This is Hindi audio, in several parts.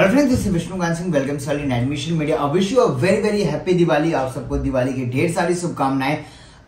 Hello friends, this is Vishnukant Singh. Welcome sir in admission media. I wish you a very very happy Diwali. आप सबको दिवाली की ढेर सारी शुभकामनाएं।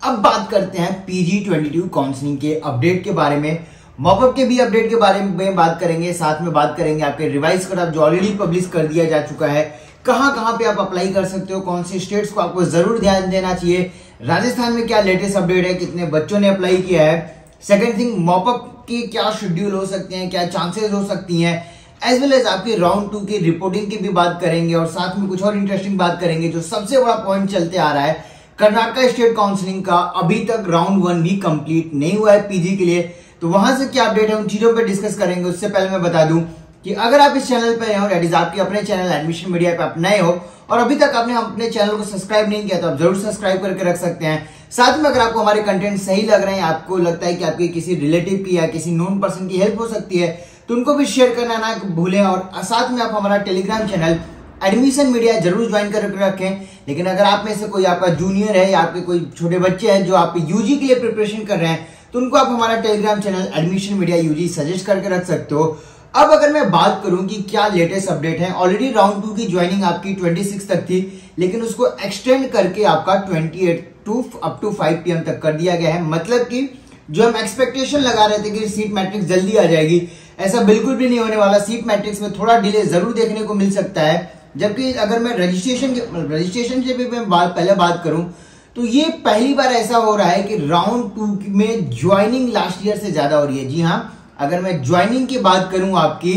अब बात करते हैं PG 22 काउंसलिंग के अपडेट के बारे में। मॉपअप के भी अपडेट के बारे में बात करेंगे। साथ में बात करेंगे आपके रिवाइज कट ऑफ जो ऑलरेडी पब्लिश कर दिया जा चुका है, कहां पे आप अप्लाई कर सकते हो, कौन से स्टेट्स को आपको जरूर ध्यान देना चाहिए, राजस्थान में क्या लेटेस्ट अपडेट है, कितने बच्चों ने अप्लाई किया है। सेकेंड थिंग, मॉपअप के क्या शेड्यूल हो सकते हैं, क्या चांसेस हो सकती हैं, एज वेल एज आपकी राउंड 2 की रिपोर्टिंग की भी बात करेंगे। और साथ में कुछ और इंटरेस्टिंग बात करेंगे। जो सबसे बड़ा पॉइंट चलते आ रहा है, कर्नाटका स्टेट काउंसलिंग का अभी तक राउंड 1 भी कंप्लीट नहीं हुआ है पीजी के लिए, तो वहां से क्या अपडेट है उन चीजों पे डिस्कस करेंगे। उससे पहले मैं बता दूं कि अगर आप इस चैनल पर नए हो, दैट इज आपके अपने चैनल एडमिशन मीडिया पे आप नए हो और अभी तक आपने अपने चैनल को सब्सक्राइब नहीं किया, तो आप जरूर सब्सक्राइब करके रख सकते हैं। साथ में अगर आपको हमारे कंटेंट सही लग रहे हैं, आपको लगता है कि आपके किसी रिलेटिव की या किसी नोन पर्सन की हेल्प हो सकती है, तो उनको भी शेयर करना ना भूलें। और साथ में आप हमारा टेलीग्राम चैनल एडमिशन मीडिया जरूर ज्वाइन कर रखें। लेकिन अगर आप में से कोई आपका जूनियर है या आपके कोई छोटे बच्चे हैं जो आप यूजी के लिए प्रिपरेशन कर रहे हैं, तो उनको आप हमारा Telegram channel admission media UG suggest करके रख सकते हो। अब अगर मैं बात करूं कि क्या लेटेस्ट अपडेट है, ऑलरेडी राउंड 2 की ज्वाइनिंग आपकी 26 तक थी, लेकिन उसको एक्सटेंड करके आपका 28 अप टू 5 PM तक कर दिया गया है। मतलब कि जो हम एक्सपेक्टेशन लगा रहे थे कि सीट मैट्रिक्स जल्दी आ जाएगी, ऐसा बिल्कुल भी नहीं होने वाला। सीट मैट्रिक्स में थोड़ा डिले जरूर देखने को मिल सकता है। जबकि अगर मैं रजिस्ट्रेशन से भी मैं पहले बात करूं, तो ये पहली बार ऐसा हो रहा है कि राउंड 2 में ज्वाइनिंग लास्ट ईयर से ज्यादा हो रही है। जी हाँ, अगर मैं ज्वाइनिंग की बात करूं आपकी,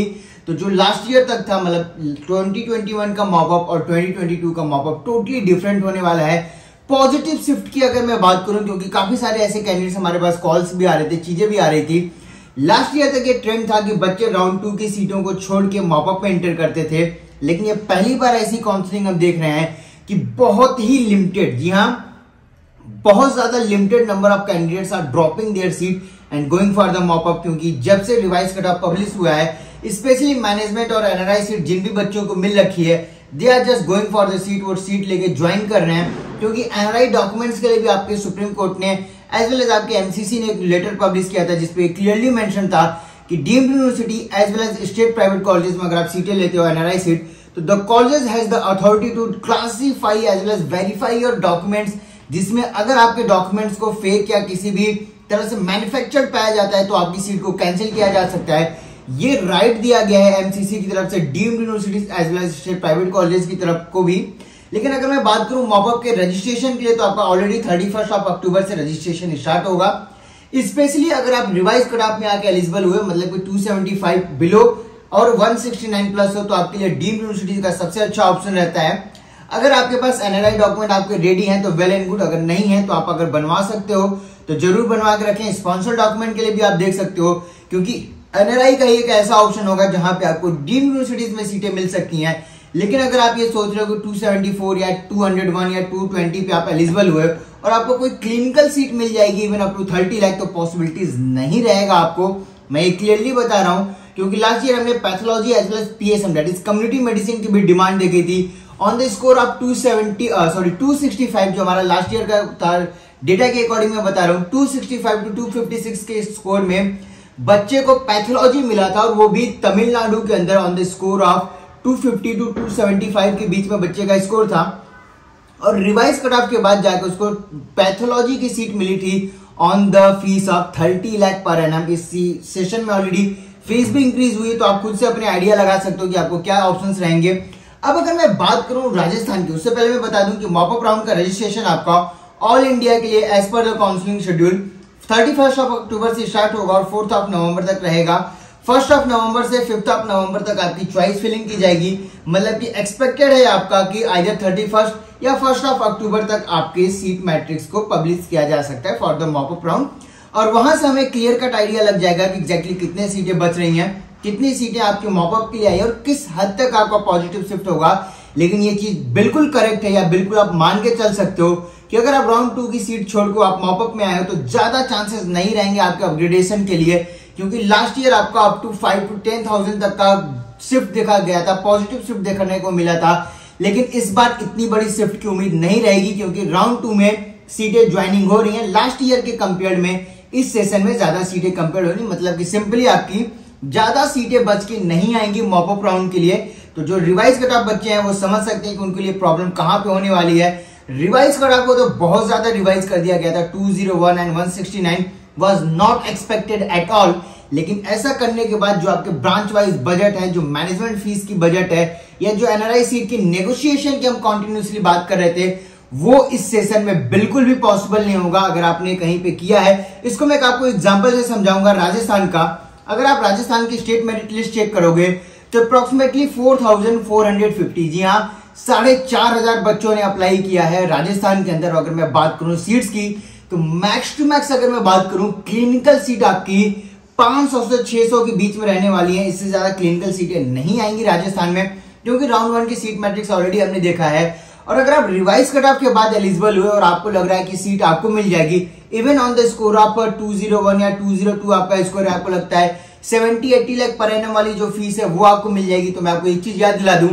तो जो लास्ट ईयर तक था, मतलब 2021 का मॉपअप और 2022 का मॉपअप टोटली डिफरेंट होने वाला है। पॉजिटिव शिफ्ट की अगर मैं बात करूं, क्योंकि काफी सारे ऐसे कैंडिडेट्स हमारे पास कॉल्स भी आ रहे थे, चीजें भी आ रही थी। लास्ट ईयर तक ये ट्रेंड था कि बच्चे राउंड 2 की सीटों को छोड़ के मॉपअप में एंटर करते थे, लेकिन ये पहली बार ऐसी काउंसलिंग हम देख रहे हैं कि बहुत ही लिमिटेड, जी हाँ, बहुत ज्यादा limited number of candidates are dropping their seat and going for the mop up. क्योंकि जब से रिवाइज कट ऑफ पब्लिश हुआ है, स्पेशली मैनेजमेंट और एनआरआई सीट जिन भी बच्चों को मिल रखी है, they are just going for the seat, वो सीट लेके ज्वाइन कर रहे हैं। क्योंकि एनआरआई डॉक्यूमेंट्स के लिए भी आपके सुप्रीम कोर्ट ने एज वेल एज आपके एमसीसी ने एक लेटर पब्लिश किया था, जिसपे क्लियरली मेंशन था कि deemed university as well as state private colleges में अगर आप सीटें लेते हो एनआरआई सीट, तो the college has the authority to classify as well as verify your documents, जिसमें अगर आपके डॉक्यूमेंट्स को फेक या किसी भी तरह से मैन्युफैक्चर्ड पाया जाता है, तो आपकी सीट को कैंसिल किया जा सकता है। ये राइट दिया गया है एमसीसी की तरफ से deemed universities as well as state private college की तरफ को भी। लेकिन अगर मैं बात करूं मॉपअप के रजिस्ट्रेशन के लिए, तो आपका ऑलरेडी 31 अक्टूबर से रजिस्ट्रेशन स्टार्ट होगा। स्पेशली अगर आप रिवाइज कट ऑफ में आके एलिजिबल हुए, मतलब कि 275 बिलो और 169 प्लस हो, तो आपके लिए डीम्ड यूनिवर्सिटी का सबसे अच्छा ऑप्शन रहता है। अगर आपके पास एनआरआई डॉक्यूमेंट आपके रेडी हैं तो वेल एंड गुड, अगर नहीं है तो आप अगर बनवा सकते हो तो जरूर बनवा के रखें। स्पॉन्सर डॉक्यूमेंट के लिए भी आप देख सकते हो, क्योंकि एनआरआई का एक ऐसा ऑप्शन होगा जहां पे आपको डीम्ड यूनिवर्सिटीज में सीटें मिल सकती हैं। लेकिन अगर आप ये सोच रहे हो कि 274 या 201 या 220 पे आप एलिजिबल हुए और आपको कोई क्लिनिकल सीट मिल जाएगी इवन अप टू 30 लाख, तो पॉसिबिलिटीज नहीं रहेगा आपको। मैं ये क्लियरली बता रहा हूं, क्योंकि लास्ट ईयर हमने pathology as well as PSM that is community medicine की भी डिमांड देखी थी। ऑन द स्कोर ऑफ 265 जो हमारा लास्ट ईयर का था, डेटा के अकॉर्डिंग मैं बता रहा हूं, 265 to 256 के स्कोर में बच्चे को पैथोलॉजी मिला था, और वो भी तमिलनाडु के अंदर on the score of 250 to 275 के बीच में बच्चे का स्कोर था। और रिवाइज कट ऑफ के बाद जाकर उसको पैथोलॉजी की सीट मिली थी on the fees of 30 lakh per annum. इस सेशन में ऑलरेडी फीस भी इंक्रीज हुई है, तो आप खुद से अपने आइडिया लगा सकते हो कि आपको क्या ऑप्शंस रहेंगे। अब अगर मैं बात करूं राजस्थान की, उससे पहले मैं बता दूं कि मॉपअप राउंड का रजिस्ट्रेशन आपका ऑल इंडिया के लिए as per the counselling schedule 31 अक्टूबर से स्टार्ट होगा और 4 नवंबर तक रहेगा। 1 नवंबर से 5 नवंबर तक आपकी चॉइस फिलिंग की जाएगी। मतलब कि एक्सपेक्टेड है आपका कि आइदर 31 या 1 अक्टूबर तक आपके सीट मैट्रिक्स को पब्लिश किया जा सकता है फॉर द मॉपअप राउंड। और वहां से हमें क्लियर कट आइडिया लग जाएगा कि एग्जैक्टली कितने सीटें बच रही हैं, कितनी सीटें आपके मॉपअप के लिए आई और किस हद तक आपका पॉजिटिव शिफ्ट होगा। लेकिन ये चीज बिल्कुल करेक्ट है, या बिल्कुल आप मान के चल सकते हो कि अगर आप राउंड 2 की सीट छोड़कर आप मॉपअप में आए हो, तो ज्यादा चांसेस नहीं रहेंगे आपके अपग्रेडेशन के लिए। क्योंकि लास्ट ईयर आपका अप टू 5 to 10,000 तक का शिफ्ट देखा गया था, पॉजिटिव शिफ्ट देखने को मिला था। लेकिन इस बार इतनी बड़ी शिफ्ट की उम्मीद नहीं रहेगी, क्योंकि राउंड 2 में सीटें ज्वाइनिंग हो रही हैं। लास्ट ईयर के कंपेयर में इस सेशन में ज्यादा सीटें कंपेयर हो रही, मतलब कि सिंपली आपकी ज्यादा सीटें बच के नहीं आएंगी मॉपअप राउंड के लिए। तो जो रिवाइज कट ऑफ बच्चे हैं वो समझ सकते हैं कि उनके लिए प्रॉब्लम कहां पे होने वाली है। रिवाइज कट ऑफ को तो बहुत ज्यादा रिवाइज कर दिया गया था, 201 and 169 was not expected at all. लेकिन ऐसा करने के बाद जो आपके ब्रांच वाइज बजट है, जो मैनेजमेंट फीस की बजट है, या जो एनआरआई सीट की नेगोशिएशन की हम कॉन्टिन्यूसली बात कर रहे थे, वो इस सेशन में बिल्कुल भी पॉसिबल नहीं होगा अगर आपने कहीं पे किया है। इसको मैं आपको एग्जांपल से समझाऊंगा राजस्थान का। अगर आप राजस्थान की स्टेट मेरिट लिस्ट चेक करोगे तो अप्रोक्सीमेटली 4450, जी हाँ 4500 बच्चों ने अप्लाई किया है राजस्थान के अंदर। अगर मैं बात करूं सीट्स की तो मैक्स टू मैक्स अगर मैं बात करूं क्लिनिकल सीट आपकी 500 से 600 के बीच में रहने वाली है। इससे ज्यादा क्लिनिकल सीटें नहीं आएंगी राजस्थान में, क्योंकि राउंड 1 की सीट मैट्रिक्स ऑलरेडी हमने देखा है। और अगर आप रिवाइज कट ऑफ के बाद एलिजिबल हुए और आपको लग रहा है कि सीट आपको मिल जाएगी, even on the score of 201 या 202 आपका स्कोर है, आपको लगता है 70-80 लाख पर एनम वाली जो फीस है वो आपको मिल जाएगी, तो मैं आपको एक चीज याद दिला दूं,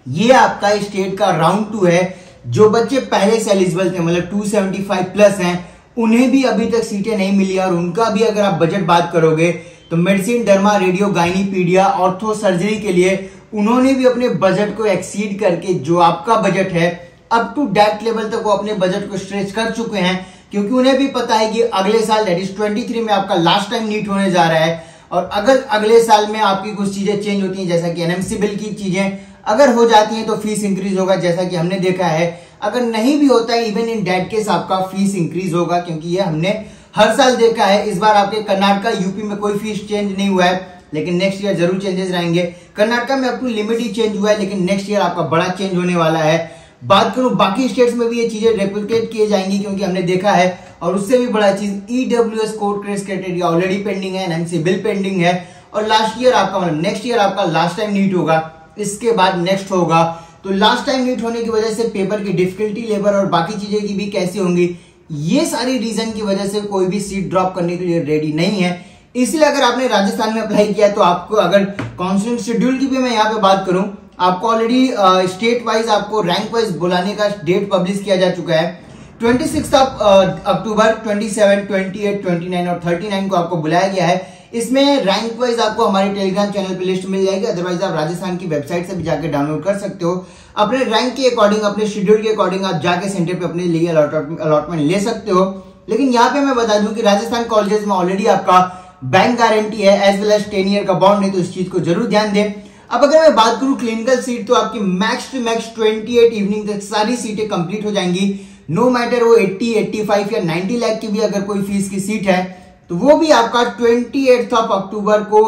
ये आपका स्टेट का राउंड 2 है। जो बच्चे पहले से एलिजिबल थे, मतलब 275 प्लस हैं, उन्हें भी अभी तक सीटें नहीं मिली। और उनका भी अगर आप बजट बात करोगे तो medicine, derma, radio, gynae pedia, ortho surgery के लिए उन्होंने भी अपने बजट को एक्सीड करके जो आपका बजट है अप टू दैट लेवल तक वो अपने बजट को स्ट्रेच कर चुके हैं, क्योंकि उन्हें भी पता है कि अगले साल दैट इज 23 में आपका लास्ट टाइम नीट होने जा रहा है। और अगर अगले साल में आपकी कुछ चीजें चेंज होती हैं, जैसा कि एनएमसी बिल की चीजें अगर हो जाती हैं तो फीस इंक्रीज होगा, जैसा कि हमने देखा है। अगर नहीं भी होता है, इवन इन दैट केस आपका फीस इंक्रीज होगा, क्योंकि ये हमने हर साल देखा है। इस बार आपके कर्नाटक, यूपी में कोई फीस चेंज नहीं हुआ है, लेकिन नेक्स्ट ईयर जरूर चेंजेस रहेंगे। कर्नाटक में अप टू लिमिट ही चेंज हुआ है, लेकिन नेक्स्ट ईयर आपका बड़ा चेंज होने वाला है। बात करूं बाकी स्टेट्स में भी ये चीजें रेप्लिकेट किए जाएंगी, क्योंकि हमने देखा है। और उससे भी बड़ा चीज EWS code credit criteria already pending है, एनएमसी बिल पेंडिंग है। और लास्ट ईयर आपका, मतलब नेक्स्ट ईयर आपका लास्ट टाइम नीट होगा, इसके बाद नेक्स्ट होगा। तो लास्ट टाइम नीट होने की वजह से पेपर की डिफिकल्टी लेवल और बाकी चीजें की भी कैसी होंगी, ये सारी रीजन की वजह से कोई भी सीट ड्रॉप करने के लिए रेडी नहीं है। इसलिए अगर आपने राजस्थान में अप्लाई किया तो आपको, अगर काउंसलिंग शेड्यूल की भी मैं यहाँ पे बात करूं, आपको ऑलरेडी स्टेट वाइज आपको रैंक वाइज बुलाने का डेट पब्लिश किया जा चुका है। 26 अक्टूबर, 27, 28, 29 और 39 को आपको बुलाया गया है। इसमें रैंक वाइज आपको हमारे टेलीग्राम चैनल पे लिस्ट मिल जाएगी, अदरवाइज आप राजस्थान की वेबसाइट से भी जाकर डाउनलोड कर सकते हो। अपने रैंक के अकॉर्डिंग, अपने शेड्यूल के अकॉर्डिंग आप जाके सेंटर पे अपने लिए अलॉटमेंट ले सकते हो। लेकिन यहाँ पे मैं बता दूं कि राजस्थान कॉलेजेस में ऑलरेडी आपका बैंक गारंटी है एज वेल एज 10 ईयर का बॉन्ड है, तो इस चीज को जरूर ध्यान दें। अब अगर मैं बात करूं क्लिनिकल सीट, तो आपकी मैक्स टू मैक्स 28 इवनिंग तक सारी सीटें कंप्लीट हो जाएंगी। नो मैटर वो 80, 85 या 90 लाख की भी अगर कोई फीस की सीट है, तो वो भी आपका 28 अक्टूबर को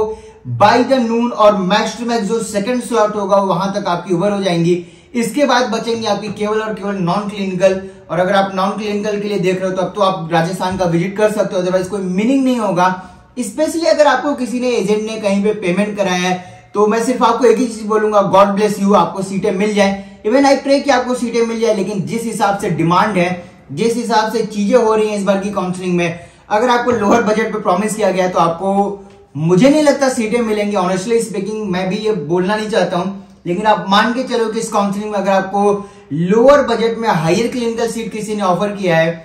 बाय द नून और मैक्स टू मैक्स जो सेकंड स्लॉट होगा वहां तक आपकी ओवर हो जाएंगी। इसके बाद बचेंगी आपकी केवल और केवल नॉन क्लिनिकल। और अगर आप नॉन क्लिनिकल के लिए देख रहे हो तो अब तो आप राजस्थान का विजिट कर सकते हो, अदरवाइज कोई मीनिंग नहीं होगा। स्पेशली अगर आपको किसी ने एजेंट ने कहीं पे पेमेंट कराया है, तो मैं सिर्फ आपको एक ही चीज बोलूंगा, गॉड ब्लेस यू, आपको सीटें मिल जाए। इवन आई प्रे कि आपको सीटें मिल जाए, लेकिन जिस हिसाब से डिमांड है, जिस हिसाब से चीजें हो रही हैं इस बार की काउंसलिंग में, अगर आपको लोअर बजट पे प्रॉमिस किया गया तो आपको, मुझे नहीं लगता सीटें मिलेंगी। ऑनेस्टली स्पीकिंग मैं भी ये बोलना नहीं चाहता हूं, लेकिन आप मान के चलो कि इस काउंसलिंग में अगर आपको लोअर बजट में हायर क्लिनिकल सीट किसी ने ऑफर किया है,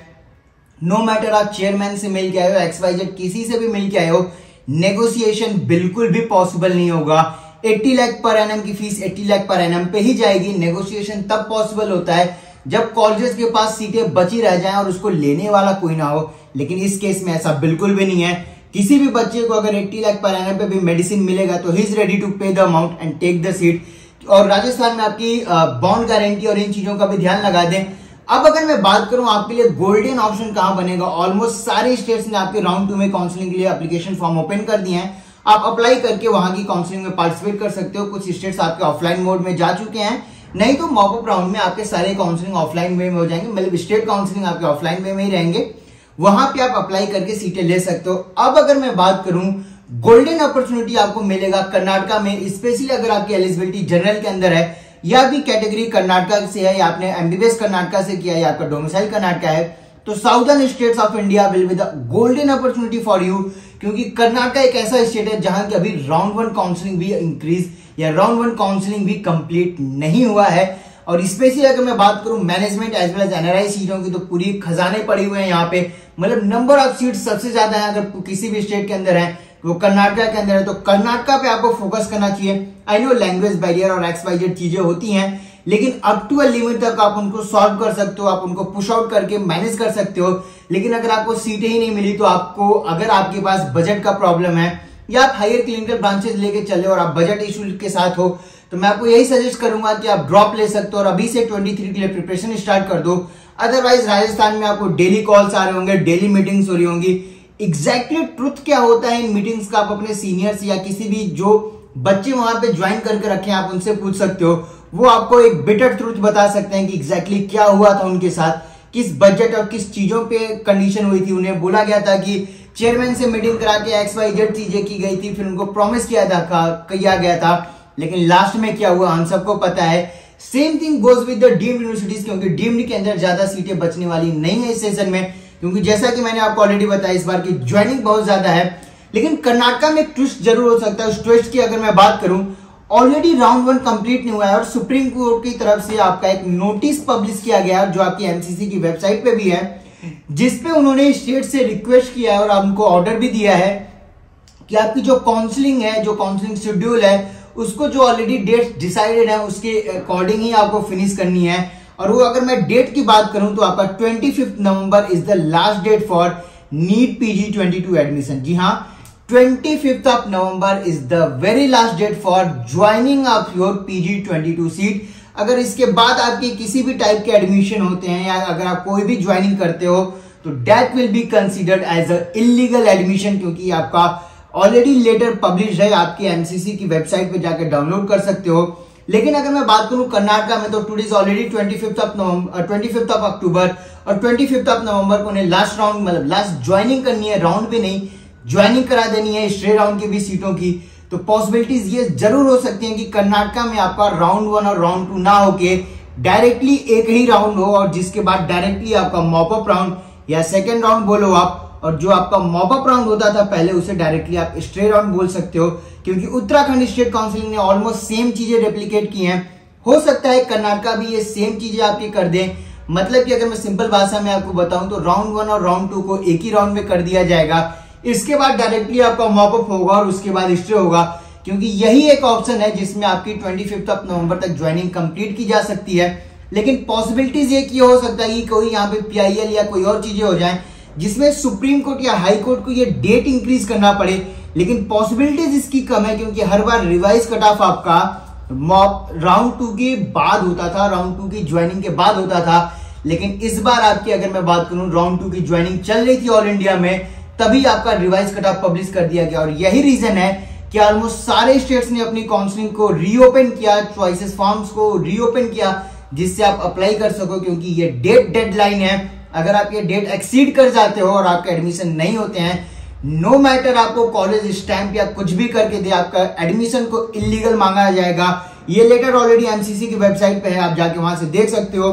नो मैटर आप चेयरमैन से मिल के आए हो, XYZ किसी से भी मिल के आए हो, नेगोशिएशन बिल्कुल भी पॉसिबल नहीं होगा। 80 लाख पर एनएम की फीस 80 लाख पर एनएम पे ही जाएगी। नेगोशिएशन तब पॉसिबल होता है जब कॉलेजेस के पास सीटें बची रह जाएं और उसको लेने वाला कोई ना हो, लेकिन इस केस में ऐसा बिल्कुल भी नहीं है। किसी भी बच्चे को अगर 80 लाख पर एनएम पे भी मेडिसिन मिलेगा तो he is ready to pay the amount and take the seat. और राजस्थान में आपकी बॉन्ड गारंटी और इन चीजों का भी ध्यान लगा दें। अब अगर मैं बात करूं आपके लिए गोल्डन ऑप्शन कहां बनेगा, ऑलमोस्ट सारे स्टेट्स ने आपके राउंड 2 में काउंसलिंग के लिए एप्लीकेशन फॉर्म ओपन कर दिए हैं। आप अप्लाई करके वहां की काउंसलिंग में पार्टिसिपेट कर सकते हो। कुछ स्टेट्स आपके ऑफलाइन मोड में जा चुके हैं, नहीं तो मॉपअप राउंड में आपके सारे काउंसलिंग ऑफलाइन वे में हो जाएंगे, मतलब स्टेट काउंसलिंग आपके ऑफलाइन वे में ही रहेंगे। वहां पे आप अप्लाई करके सीटें ले सकते हो। अब अगर मैं बात करूं, गोल्डन अपॉर्चुनिटी आपको मिलेगा कर्नाटक में, स्पेशली अगर आपकी एलिजिबिलिटी जनरल के अंदर है या भी कैटेगरी कर्नाटक से है, या आपने एमबीबीएस कर्नाटक से किया, या आपका डोमिसाइल कर्नाटक है, तो southern states of India will be the golden opportunity for you. क्योंकि कर्नाटक एक ऐसा स्टेट है जहां की अभी राउंड 1 काउंसलिंग भी इंक्रीज या राउंड 1 काउंसलिंग भी कंप्लीट नहीं हुआ है। और स्पेशली अगर मैं बात करूं management as well as NRI सीटों की, तो पूरी खजाने पड़े हुए हैं यहाँ पे, मतलब नंबर ऑफ सीट सबसे ज्यादा है अगर किसी भी स्टेट के अंदर है। वो कर्नाटका के अंदर है, तो कर्नाटका पे आपको फोकस करना चाहिए। आई नो लैंग्वेज बैरियर और XYZ चीजें होती हैं, लेकिन अप टू अ लिमिट तक आप उनको सॉल्व कर सकते हो, आप उनको पुश आउट करके मैनेज कर सकते हो। लेकिन अगर आपको सीटें ही नहीं मिली तो आपको, अगर आपके पास बजट का प्रॉब्लम है या आप हायर क्लिनिकल ब्रांचेस लेके चले और आप बजट इशू के साथ हो, तो मैं आपको यही सजेस्ट करूंगा कि आप ड्रॉप ले सकते हो और अभी से 23 के लिए प्रिपरेशन स्टार्ट कर दो। अदरवाइज राजस्थान में आपको डेली कॉल्स आ रहे होंगे, डेली मीटिंग्स हो रही होंगी। एग्जैक्टली ट्रुथ क्या होता है इन मीटिंग्स का, आप अपने सीनियर्स या किसी भी जो बच्चे वहां पे ज्वाइन करके रखे हैं आप उनसे पूछ सकते हो। वो आपको एक बिटर ट्रुथ बता सकते हैं कि एग्जैक्टली क्या हुआ था उनके साथ, किस बजट और किस चीजों पे कंडीशन हुई थी। उन्हें बोला गया था कि चेयरमैन से मीटिंग करा के XYZ चीजें की गई थी, फिर उनको प्रॉमिस किया गया था, लेकिन लास्ट में क्या हुआ हम सबको पता है। Same thing goes with the deemed universities, क्योंकि डीम्ड के अंदर ज्यादा सीटें बचने वाली नहीं है इस सेशन में, क्योंकि जैसा कि मैंने आपको ऑलरेडी बताया इस बार की ज्वाइनिंग बहुत ज्यादा है। लेकिन कर्नाटका में एक ट्विस्ट जरूर हो सकता है। उस ट्विस्ट की अगर मैं बात करूं, ऑलरेडी राउंड 1 कंप्लीट नहीं हुआ है और सुप्रीम कोर्ट की तरफ से आपका एक नोटिस पब्लिश किया गया जो आपकी MCC की वेबसाइट पे भी है, जिसपे उन्होंने स्टेट से रिक्वेस्ट किया है और उनको ऑर्डर भी दिया है कि आपकी जो काउंसलिंग है, जो काउंसलिंग शेड्यूल है, उसको जो ऑलरेडी डेट डिसाइडेड है उसके अकॉर्डिंग ही आपको फिनिश करनी है। और वो अगर मैं डेट की बात करूं तो आपका 25 November is the last date for NEET PG 22 admission. जी हाँ, 25th of November is the very last date for joining of your PG 22 seat. अगर इसके बाद आपके किसी भी टाइप के एडमिशन होते हैं या अगर आप कोई भी ज्वाइनिंग करते हो तो that will be considered as a illegal admission, क्योंकि आपका ऑलरेडी लेटर पब्लिश है, आपकी MCC की वेबसाइट पे जाकर डाउनलोड कर सकते हो। लेकिन अगर मैं बात करूं कर्नाटका में, तो today is already 25th of October और 25th ऑफ नवंबर को उन्हें लास्ट राउंड मतलब लास्ट ज्वाइनिंग करनी है, राउंड भी नहीं ज्वाइनिंग करा देनी है स्ट्रे राउंड की भी सीटों की। तो पॉसिबिलिटीज ये जरूर हो सकती हैं कि कर्नाटका में आपका राउंड 1 और राउंड 2 ना होके डायरेक्टली एक ही राउंड हो और जिसके बाद डायरेक्टली आपका मॉपअप राउंड या सेकेंड राउंड बोलो आप, और जो आपका मॉपअप राउंड होता था पहले उसे डायरेक्टली आप स्ट्रे राउंड बोल सकते हो, क्योंकि उत्तराखंड स्टेट काउंसिलिंग ने ऑलमोस्ट सेम चीजें रेप्लिकेट की हैं। हो सकता है कर्नाटका भी ये सेम चीजें आपकी कर दें। मतलब कि अगर मैं सिंपल भाषा में आपको बताऊं तो राउंड 1 और राउंड 2 को एक ही राउंड में कर दिया जाएगा, इसके बाद डायरेक्टली आपका मॉपअप होगा और उसके बाद स्टे होगा, क्योंकि यही एक ऑप्शन है जिसमें आपकी 25 नवंबर तक ज्वाइनिंग कंप्लीट की जा सकती है। लेकिन पॉसिबिलिटीज ये हो सकता है कि कोई यहाँ पे PIL या कोई और चीजें हो जाएं जिसमें सुप्रीम कोर्ट या हाई कोर्ट को ये डेट इंक्रीज करना पड़े, लेकिन पॉसिबिलिटीज इसकी कम है, क्योंकि हर बार रिवाइज कट ऑफ आपका राउंड 2 के बाद होता था, राउंड 2 की ज्वाइनिंग के बाद होता था। लेकिन इस बार आपकी अगर मैं बात करूं, राउंड 2 की ज्वाइनिंग चल रही थी ऑल इंडिया में, तभी आपका रिवाइज कट ऑफ पब्लिश कर दिया गया। और यही रीजन है कि ऑलमोस्ट सारे स्टेट्स ने अपनी काउंसलिंग को रीओपन किया, चॉइसेस फॉर्म्स को रीओपन किया, जिससे आप अप्लाई कर सको, क्योंकि ये डेडलाइन है। अगर आप ये डेट एक्सीड कर जाते हो और आपका एडमिशन नहीं होते हैं, नो मैटर आपको कॉलेज स्टैंप या कुछ भी करके दे, आपका एडमिशन को इलीगल मांगा जाएगा। ये लेटर ऑलरेडी MCC की वेबसाइट पे है, आप जाके वहां से देख सकते हो।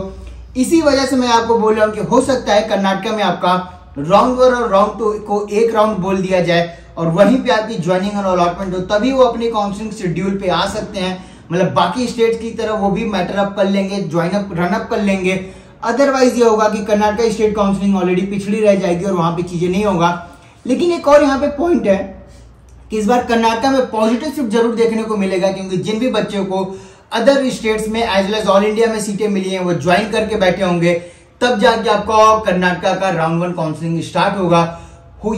इसी वजह से मैं आपको बोल रहा हूं कि हो सकता है कर्नाटका में आपका राउंड 1 और राउंड 2 को एक राउंड बोल दिया जाए और वहीं पे आपकी ज्वाइनिंग और अलॉटमेंट हो, तभी वो अपनी काउंसलिंग शेड्यूल पे आ सकते हैं। मतलब बाकी स्टेट की तरह वो भी मैटर अप कर लेंगे, ज्वाइन अप रन अप कर लेंगे। अदरवाइज ये होगा कि कर्नाटका स्टेट काउंसलिंग ऑलरेडी पिछड़ी रह जाएगी और वहां पे चीजें नहीं होगा। लेकिन एक और यहाँ पे पॉइंट है कि इस बार कर्नाटका में पॉजिटिव शिफ्ट जरूर देखने को मिलेगा, क्योंकि जिन भी बच्चों को अदर स्टेट्स में as well as all India में सीटें मिली हैं वो ज्वाइन करके बैठे होंगे, तब जाके आपका कर्नाटका का राउंड 1 काउंसलिंग स्टार्ट होगा।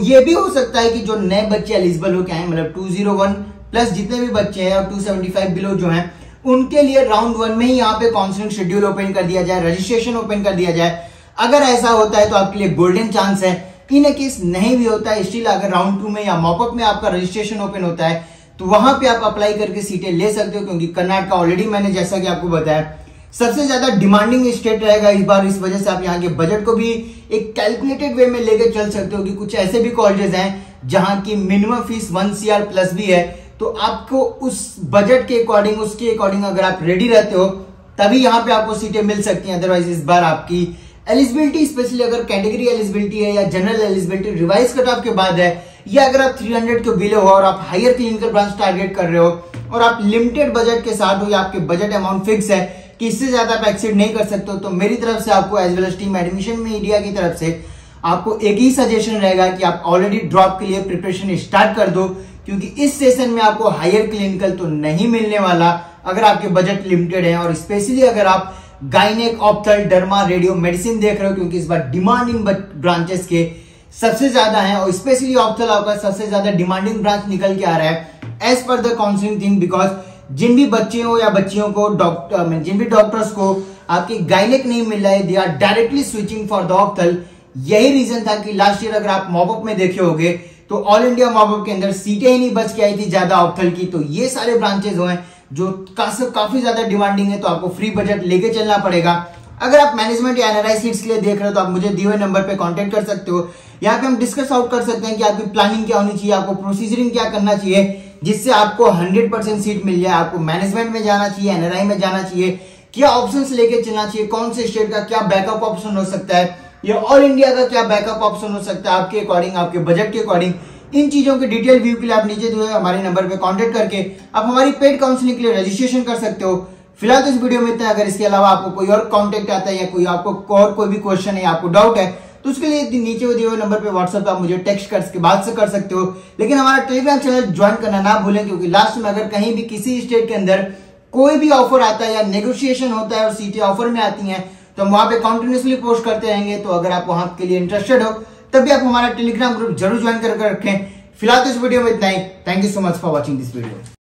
ये भी हो सकता है कि जो नए बच्चे एलिजिबल होके आए, मतलब 201 प्लस जितने भी बच्चे हैं और 275 बिलो जो हैं, उनके लिए राउंड 1 में ही यहाँ पे काउंसलिंग शेड्यूल ओपन कर दिया जाए, रजिस्ट्रेशन ओपन कर दिया जाए। अगर ऐसा होता है तो आपके लिए गोल्डन चांस है। इन केस नहीं भी होता है, स्टिल अगर राउंड 2 में या मॉपअप में आपका रजिस्ट्रेशन ओपन होता है तो वहां पे आप अप्लाई करके सीटें ले सकते हो, क्योंकि कर्नाटका ऑलरेडी मैंने जैसा कि आपको बताया सबसे ज्यादा डिमांडिंग स्टेट रहेगा इस बार। इस वजह से आप यहाँ के बजट को भी एक कैलकुलेटेड वे में लेकर चल सकते हो कि कुछ ऐसे भी कॉलेजेस हैं जहां की मिनिमम फीस 1 CR प्लस भी है, तो आपको उस बजट के अकॉर्डिंग, उसके अकॉर्डिंग अगर आप रेडी रहते हो तभी यहाँ पे आपको सीटें मिल सकती हैं। अदरवाइज इस बार आपकी एलिजिबिलिटी, स्पेशली अगर कैटेगरी एलिजिबिलिटी है या general eligibility revise cut of के बाद है, या अगर आप 300 के बिलो हो और आप हायर क्लिनिकल ब्रांच टारगेट कर रहे हो और आप लिमिटेड बजट के साथ हो या आपके बजट अमाउंट फिक्स है कि इससे ज्यादा आप एक्सीड नहीं कर सकते हो, तो मेरी तरफ से आपको as well as team admission media की तरफ से आपको एक ही सजेशन रहेगा कि आप ऑलरेडी ड्रॉप के लिए प्रिपरेशन स्टार्ट कर दो, क्योंकि इस सेशन में आपको हायर क्लिनिकल तो नहीं मिलने वाला अगर आपके बजट लिमिटेड है, और स्पेशली अगर आप गाइनेक, ऑप्थल, डर्मा, रेडियो मेडिसिन देख रहे हो, क्योंकि इस बार डिमांडिंग ब्रांचेस के सबसे ज्यादा है, और स्पेशली ऑप्थल आपका सबसे ज्यादा डिमांडिंग ब्रांच निकल के आ रहा है as per the counselling thing. Because जिन भी बच्चे हो या बच्चियों को जिन भी डॉक्टर्स को आपकी गाइनेक नहीं मिल रहा है, they are directly switching for the ophthal. यही रीजन था कि लास्ट ईयर अगर आप मॉपअप में देखे होंगे तो ऑल इंडिया मॉपअप के अंदर सीटें ही नहीं बच के आई थी ज्यादा ऑप्थल की। तो ये सारे ब्रांचेस हुए जो काफी ज्यादा डिमांडिंग है, तो आपको फ्री बजट लेके चलना पड़ेगा। अगर आप मैनेजमेंट या एनआरआई सीट्स के लिए देख रहे हो तो आप मुझे दिए हुए नंबर पे कांटेक्ट कर सकते हो। यहाँ पे हम डिस्कस आउट कर सकते हैं कि आपकी प्लानिंग क्या होनी चाहिए, आपको प्रोसीजरिंग क्या करना चाहिए जिससे आपको 100% सीट मिल जाए। आपको मैनेजमेंट में जाना चाहिए, एनआरआई में जाना चाहिए, क्या ऑप्शंस लेके चलना चाहिए, कौन से स्टेट का क्या बैकअप ऑप्शन हो सकता है, या ऑल इंडिया का क्या बैकअप ऑप्शन हो सकता है आपके अकॉर्डिंग, आपके बजट के अकॉर्डिंग। इन चीजों के डिटेल व्यू के लिए आप नीचे दिए हमारे नंबर पे कांटेक्ट करके आप हमारी पेड काउंसलिंग के लिए रजिस्ट्रेशन कर सकते हो। फिलहाल तो इस वीडियो में इतना। अगर इसके अलावा आपको कोई और कांटेक्ट आता है या कोई आपको और कोई भी क्वेश्चन है, आपको डाउट है, तो उसके लिए नीचे दिए हुए नंबर पे व्हाट्सएप पे आप मुझे टेक्स्ट करके बात से कर सकते हो। लेकिन हमारा टेलीग्राम चैनल ज्वाइन करना ना भूलें, क्योंकि लास्ट में अगर कहीं भी किसी स्टेट के अंदर कोई भी ऑफर आता है या नेगोशिएशन होता है और सीटें ऑफर में आती हैं, तो हम वहां पे कंटिन्यूअसली पोस्ट करते रहेंगे। तो अगर आप वहां के लिए इंटरेस्टेड हो तब भी आप हमारा टेलीग्राम ग्रुप जरूर ज्वाइन करके रखें। फिलहाल तो इस वीडियो में इतना ही। Thank you so much for watching this video.